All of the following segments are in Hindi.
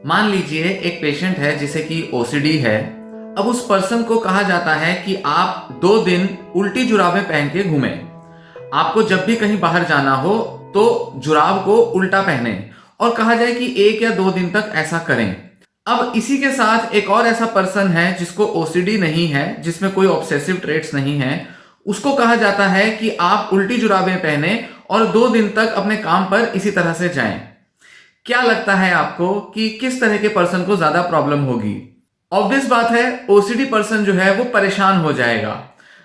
मान लीजिए एक पेशेंट है जिसे कि ओसीडी है। अब उस पर्सन को कहा जाता है कि आप 2 दिन उल्टी जुराबें पहन के घूमें। आपको जब भी कहीं बाहर जाना हो तो जुराब को उल्टा पहने और कहा जाए कि 1 या 2 दिन तक ऐसा करें। अब इसी के साथ एक और ऐसा पर्सन है जिसको ओसीडी नहीं है, जिसमें कोई ऑब्सेसिव ट्रेट्स नहीं है। उसको कहा जाता है कि आप उल्टी जुराबें पहने और 2 दिन तक अपने काम पर इसी तरह से जाएं। क्या लगता है आपको कि किस तरह के पर्सन को ज्यादा प्रॉब्लम होगी? ऑब्वियस बात है, ओसीडी पर्सन जो है वो परेशान हो जाएगा।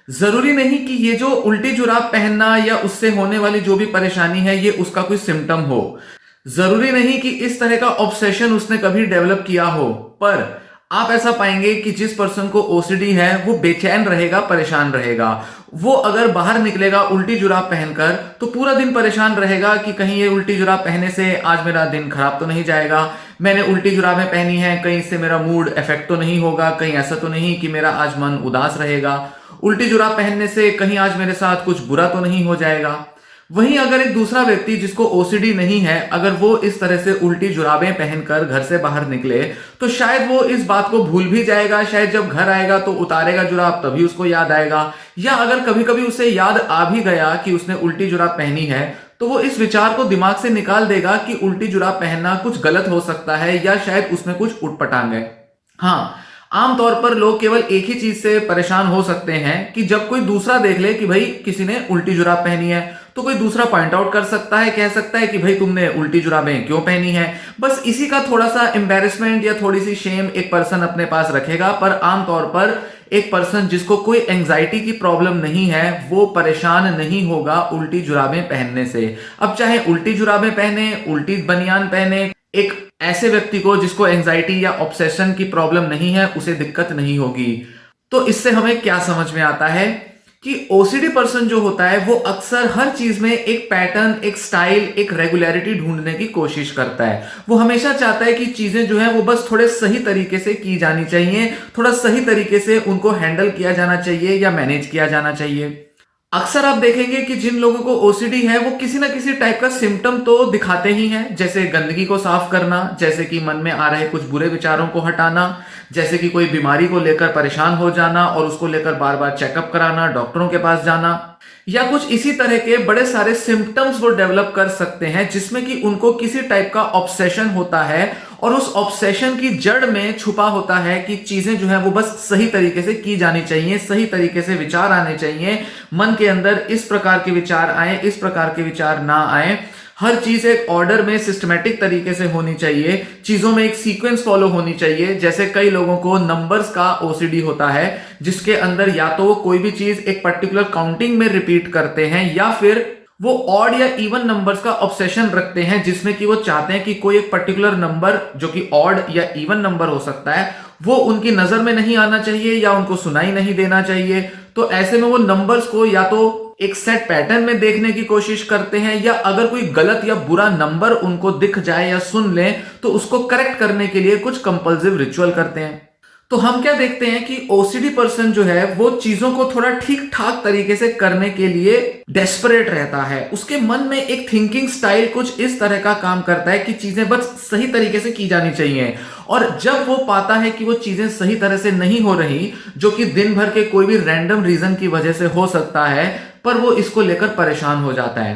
जरूरी नहीं कि ये जो उल्टी जुराब पहनना या उससे होने वाली जो भी परेशानी है ये उसका कोई सिम्टम हो। जरूरी नहीं कि इस तरह का ऑब्सेशन उसने कभी डेवलप किया हो, पर आप ऐसा पाएंगे कि जिस पर्सन को ओसीडी है वो बेचैन रहेगा, परेशान रहेगा। वो अगर बाहर निकलेगा उल्टी जुराब पहनकर तो पूरा दिन परेशान रहेगा कि कहीं ये उल्टी जुराब पहनने से आज मेरा दिन खराब तो नहीं जाएगा, मैंने उल्टी जुराबें पहनी है, कहीं इससे मेरा मूड इफेक्ट तो नहीं होगा, कहीं ऐसा तो नहीं कि मेरा आज मन उदास रहेगा, उल्टी जुराब पहनने से कहीं आज मेरे साथ कुछ बुरा तो नहीं हो जाएगा। वहीं अगर एक दूसरा व्यक्ति जिसको ओसीडी नहीं है, अगर वो इस तरह से उल्टी जुराबें पहनकर घर से बाहर निकले तो शायद वो इस बात को भूल भी जाएगा। शायद जब घर आएगा तो उतारेगा जुराब तभी उसको याद आएगा, या अगर कभी कभी उसे याद आ भी गया कि उसने उल्टी जुराब पहनी है तो वो इस विचार को दिमाग से निकाल देगा कि उल्टी जुराब पहनना कुछ गलत हो सकता है या शायद उसमें कुछ उटपटांग है। हाँ, आमतौर पर लोग केवल एक ही चीज से परेशान हो सकते हैं कि जब कोई दूसरा देख ले कि भाई किसी ने उल्टी जुराब पहनी है तो कोई दूसरा पॉइंट आउट कर सकता है, कह सकता है कि भाई तुमने उल्टी जुराबें क्यों पहनी है। बस इसी का थोड़ा सा एम्बेरसमेंट या थोड़ी सी शेम एक पर्सन अपने पास रखेगा, पर आमतौर पर एक पर्सन जिसको कोई एंजाइटी की प्रॉब्लम नहीं है वो परेशान नहीं होगा उल्टी जुराबें पहनने से। अब चाहे उल्टी जुराबें पहने, उल्टी बनियान पहने, एक ऐसे व्यक्ति को जिसको एंजाइटी या ऑब्सेशन की प्रॉब्लम नहीं है उसे दिक्कत नहीं होगी। तो इससे हमें क्या समझ में आता है कि ओसीडी पर्सन जो होता है वो अक्सर हर चीज में एक पैटर्न, एक स्टाइल, एक रेगुलरिटी ढूंढने की कोशिश करता है। वो हमेशा चाहता है कि चीजें जो है वो बस थोड़े सही तरीके से की जानी चाहिए, थोड़ा सही तरीके से उनको हैंडल किया जाना चाहिए या मैनेज किया जाना चाहिए। अक्सर आप देखेंगे कि जिन लोगों को ओसीडी है वो किसी ना किसी टाइप का सिम्टम तो दिखाते ही हैं, जैसे गंदगी को साफ करना, जैसे कि मन में आ रहे कुछ बुरे विचारों को हटाना, जैसे कि कोई बीमारी को लेकर परेशान हो जाना और उसको लेकर बार बार चेकअप कराना, डॉक्टरों के पास जाना, या कुछ इसी तरह के बड़े सारे सिम्टम्स वो डेवलप कर सकते हैं जिसमें कि उनको किसी टाइप का ऑब्सेशन होता है और उस ऑब्सेशन की जड़ में छुपा होता है कि चीजें जो है वो बस सही तरीके से की जानी चाहिए, सही तरीके से विचार आने चाहिए, मन के अंदर इस प्रकार के विचार आए, इस प्रकार के विचार ना आए, हर चीज एक ऑर्डर में सिस्टमैटिक तरीके से होनी चाहिए, चीजों में एक सीक्वेंस फॉलो होनी चाहिए। जैसे कई लोगों को नंबर्स का ओसीडी होता है जिसके अंदर या तो वो कोई भी चीज एक पर्टिकुलर काउंटिंग में रिपीट करते हैं या फिर वो ऑड या इवन नंबर्स का ऑब्सेशन रखते हैं जिसमें कि वो चाहते हैं कि कोई एक पर्टिकुलर नंबर जो कि ऑड या इवन नंबर हो सकता है वो उनकी नजर में नहीं आना चाहिए या उनको सुनाई नहीं देना चाहिए। तो ऐसे में वो नंबर्स को या तो एक सेट पैटर्न में देखने की कोशिश करते हैं या अगर कोई गलत या बुरा नंबर उनको दिख जाए या सुन ले तो उसको करेक्ट करने के लिए कुछ कंपल्सिव रिचुअल करते हैं। तो हम क्या देखते हैं कि ओसीडी पर्सन जो है वो चीजों को थोड़ा ठीक ठाक तरीके से करने के लिए डेस्परेट रहता है। उसके मन में एक थिंकिंग स्टाइल कुछ इस तरह का काम करता है कि चीजें बस सही तरीके से की जानी चाहिए, और जब वो पाता है कि वो चीजें सही तरह से नहीं हो रही, जो कि दिन भर के कोई भी रैंडम रीजन की वजह से हो सकता है, पर वो इसको लेकर परेशान हो जाता है।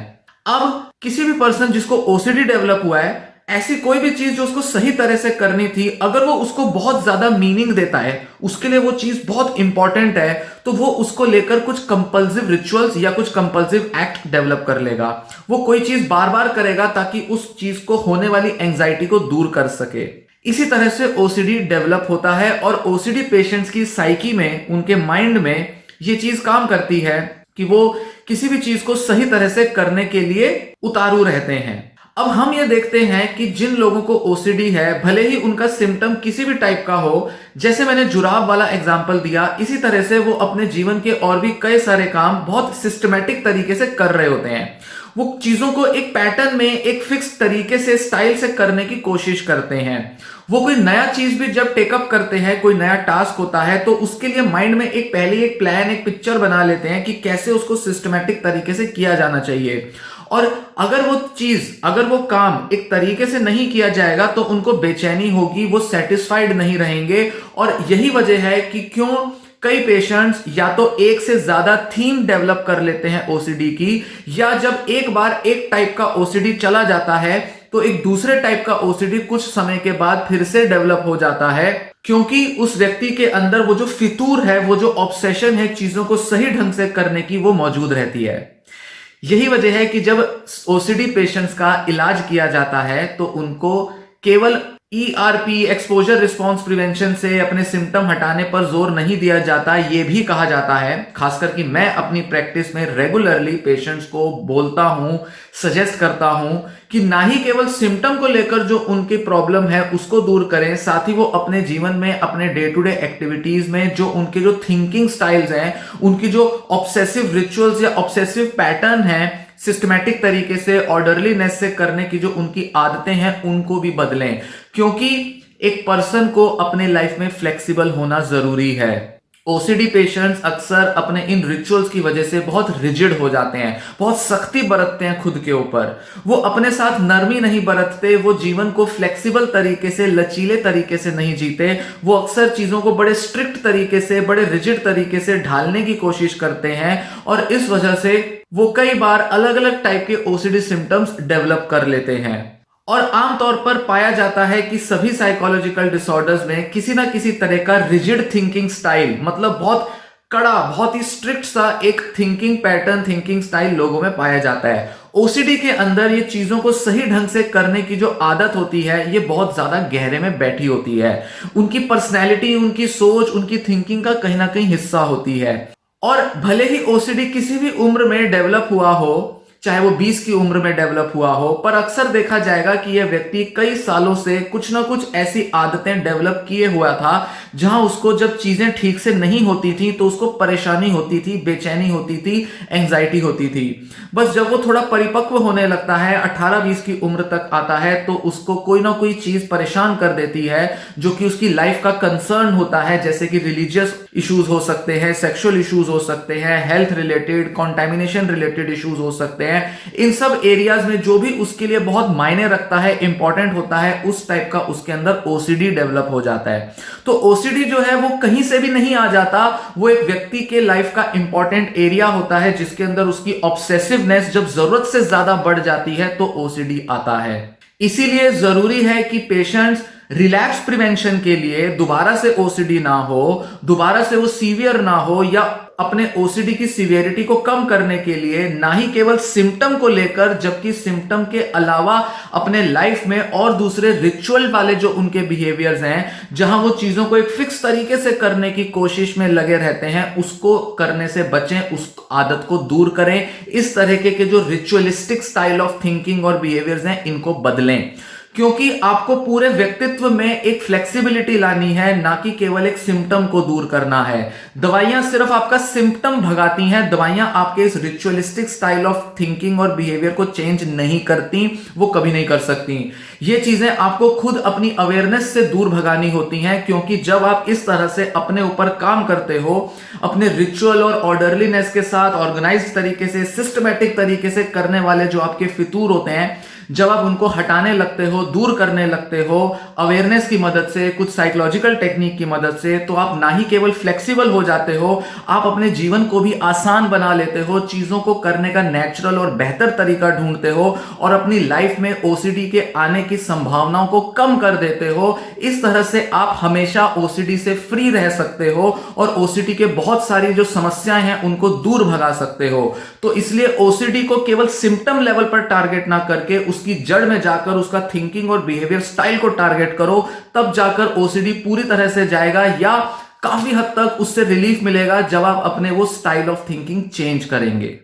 अब किसी भी पर्सन जिसको ओसीडी डेवलप हुआ है, ऐसी कोई भी चीज जो उसको सही तरह से करनी थी, अगर वो उसको बहुत ज्यादा मीनिंग देता है, उसके लिए वो चीज बहुत इंपॉर्टेंट है, तो वो उसको लेकर कुछ कंपल्सिव रिचुअल्स या कुछ कंपल्सिव एक्ट डेवलप कर लेगा। वो कोई चीज बार बार करेगा ताकि उस चीज को होने वाली एंजाइटी को दूर कर सके। इसी तरह से ओसीडी डेवलप होता है और ओसीडी पेशेंट्स की साइकी में, उनके माइंड में ये चीज काम करती है कि वो किसी भी चीज को सही तरह से करने के लिए उतारू रहते हैं। अब हम ये देखते हैं कि जिन लोगों को ओसीडी है, भले ही उनका सिम्टम किसी भी टाइप का हो, जैसे मैंने जुराब वाला एग्जांपल दिया, इसी तरह से वो अपने जीवन के और भी कई सारे काम बहुत सिस्टमैटिक तरीके से कर रहे होते हैं। वो चीजों को एक पैटर्न में, एक फिक्स तरीके से, स्टाइल से करने की कोशिश करते हैं। वो कोई नया चीज भी जब टेकअप करते हैं, कोई नया टास्क होता है, तो उसके लिए माइंड में पहले एक प्लान, एक पिक्चर बना लेते हैं कि कैसे उसको सिस्टमैटिक तरीके से किया जाना चाहिए। और अगर वो काम एक तरीके से नहीं किया जाएगा तो उनको बेचैनी होगी, वो सेटिस्फाइड नहीं रहेंगे। और यही वजह है कि क्यों कई पेशेंट्स या तो एक से ज्यादा थीम डेवलप कर लेते हैं ओसीडी की, या जब एक बार एक टाइप का ओसीडी चला जाता है तो एक दूसरे टाइप का ओसीडी कुछ समय के बाद फिर से डेवलप हो जाता है, क्योंकि उस व्यक्ति के अंदर वो जो फितूर है, वो जो ऑब्सेशन है चीजों को सही ढंग से करने की, वो मौजूद रहती है। यही वजह है कि जब ओसीडी पेशेंट्स का इलाज किया जाता है तो उनको केवल ईआरपी, एक्सपोजर रिस्पॉन्स प्रिवेंशन से अपने सिम्टम हटाने पर जोर नहीं दिया जाता। यह भी कहा जाता है, खासकर कि मैं अपनी प्रैक्टिस में रेगुलरली पेशेंट्स को बोलता हूं, सजेस्ट करता हूं कि ना ही केवल सिम्टम को लेकर जो उनकी प्रॉब्लम है उसको दूर करें, साथ ही वो अपने जीवन में, अपने डे टू डे एक्टिविटीज में जो उनके जो थिंकिंग स्टाइल्स हैं, उनकी जो ऑब्सेसिव रिचुअल्स या ऑब्सेसिव पैटर्न है, सिस्टमैटिक तरीके से, ऑर्डरलीनेस से करने की जो उनकी आदतें हैं, उनको भी बदलें। क्योंकि एक पर्सन को अपने लाइफ में फ्लेक्सिबल होना जरूरी है। ओसीडी पेशेंट्स अक्सर अपने इन रिचुअल्स की वजह से बहुत रिजिड हो जाते हैं, बहुत सख्ती बरतते हैं खुद के ऊपर, वो अपने साथ नरमी नहीं बरतते, वो जीवन को फ्लेक्सिबल तरीके से, लचीले तरीके से नहीं जीते, वो अक्सर चीजों को बड़े स्ट्रिक्ट तरीके से, बड़े रिजिड तरीके से ढालने की कोशिश करते हैं, और इस वजह से वो कई बार अलग अलग टाइप के ओसीडी सिम्टम्स डेवलप कर लेते हैं। और आमतौर पर पाया जाता है कि सभी साइकोलॉजिकल डिसऑर्डर्स में किसी ना किसी तरह का रिजिड थिंकिंग स्टाइल, मतलब बहुत कड़ा, बहुत ही स्ट्रिक्ट सा एक थिंकिंग पैटर्न, थिंकिंग स्टाइल लोगों में पाया जाता है। ओसीडी के अंदर ये चीजों को सही ढंग से करने की जो आदत होती है, ये बहुत ज्यादा गहरे में बैठी होती है। उनकी पर्सनैलिटी, उनकी सोच, उनकी थिंकिंग का कहीं ना कहीं हिस्सा होती है। और भले ही ओसीडी किसी भी उम्र में डेवलप हुआ हो, चाहे वो 20 की उम्र में डेवलप हुआ हो, पर अक्सर देखा जाएगा कि यह व्यक्ति कई सालों से कुछ ना कुछ ऐसी आदतें डेवलप किए हुआ था जहां उसको जब चीजें ठीक से नहीं होती थी तो उसको परेशानी होती थी, बेचैनी होती थी, एंजाइटी होती थी। बस जब वो थोड़ा परिपक्व होने लगता है, 18-20 की उम्र तक आता है, तो उसको कोई ना कोई चीज परेशान कर देती है जो कि उसकी लाइफ का कंसर्न होता है, जैसे कि रिलीजियस इश्यूज हो सकते हैं, सेक्सुअल इश्यूज हो सकते हैं, health related, contamination related issues हो सकते हैं। इन सब एरियाज में जो भी उसके लिए बहुत मायने रखता है, इंपॉर्टेंट होता है, उस टाइप का उसके अंदर ओसीडी डेवलप हो जाता है। तो ओसीडी जो है वो कहीं से भी नहीं आ जाता, वो एक व्यक्ति के लाइफ का इंपॉर्टेंट एरिया होता है जिसके अंदर उसकी ऑब्सेसिवनेस जब जरूरत से ज्यादा बढ़ जाती है तो ओसीडी आता है। इसीलिए जरूरी है कि पेशेंट्स रिलैप्स प्रिवेंशन के लिए दोबारा से ओसीडी ना हो, दोबारा से वो सीवियर ना हो, या अपने ओसीडी की सीवियरिटी को कम करने के लिए ना ही केवल सिम्टम को लेकर, जबकि सिम्टम के अलावा अपने लाइफ में और दूसरे रिचुअल वाले जो उनके बिहेवियर्स हैं, जहां वो चीजों को एक फिक्स तरीके से करने की कोशिश में लगे रहते हैं, उसको करने से बचें, उस आदत को दूर करें। इस तरीके के जो रिचुअलिस्टिक स्टाइल ऑफ थिंकिंग और बिहेवियर्स हैं, इनको बदलें, क्योंकि आपको पूरे व्यक्तित्व में एक फ्लेक्सिबिलिटी लानी है, ना कि केवल एक सिम्टम को दूर करना है। दवाइयां सिर्फ आपका सिम्टम भगाती हैं, दवाइयां आपके इस रिचुअलिस्टिक स्टाइल ऑफ थिंकिंग और बिहेवियर को चेंज नहीं करती, वो कभी नहीं कर सकती। ये चीजें आपको खुद अपनी अवेयरनेस से दूर भगानी होती हैं, क्योंकि जब आप इस तरह से अपने ऊपर काम करते हो, अपने रिचुअल और ऑर्डरलीनेस के साथ, ऑर्गेनाइज्ड तरीके से, सिस्टमैटिक तरीके से करने वाले जो आपके फितूर होते हैं, जब आप उनको हटाने लगते हो, दूर करने लगते हो अवेयरनेस की मदद से, कुछ साइकोलॉजिकल टेक्निक की मदद से, तो आप ना ही केवल फ्लेक्सिबल हो जाते हो, आप अपने जीवन को भी आसान बना लेते हो, चीजों को करने का नेचुरल और बेहतर तरीका ढूंढते हो, और अपनी लाइफ में ओसीडी के आने की संभावनाओं को कम कर देते हो। इस तरह से आप हमेशा ओसीडी से फ्री रह सकते हो और ओसीडी के बहुत सारी जो समस्याएं हैं उनको दूर भगा सकते हो। तो इसलिए ओसीडी को केवल सिम्टम लेवल पर टारगेट ना करके उसकी जड़ में जाकर उसका थिंकिंग और बिहेवियर स्टाइल को टारगेट करो, तब जाकर ओसीडी पूरी तरह से जाएगा, या काफी हद तक उससे रिलीफ मिलेगा जब आप अपने वो स्टाइल ऑफ थिंकिंग चेंज करेंगे।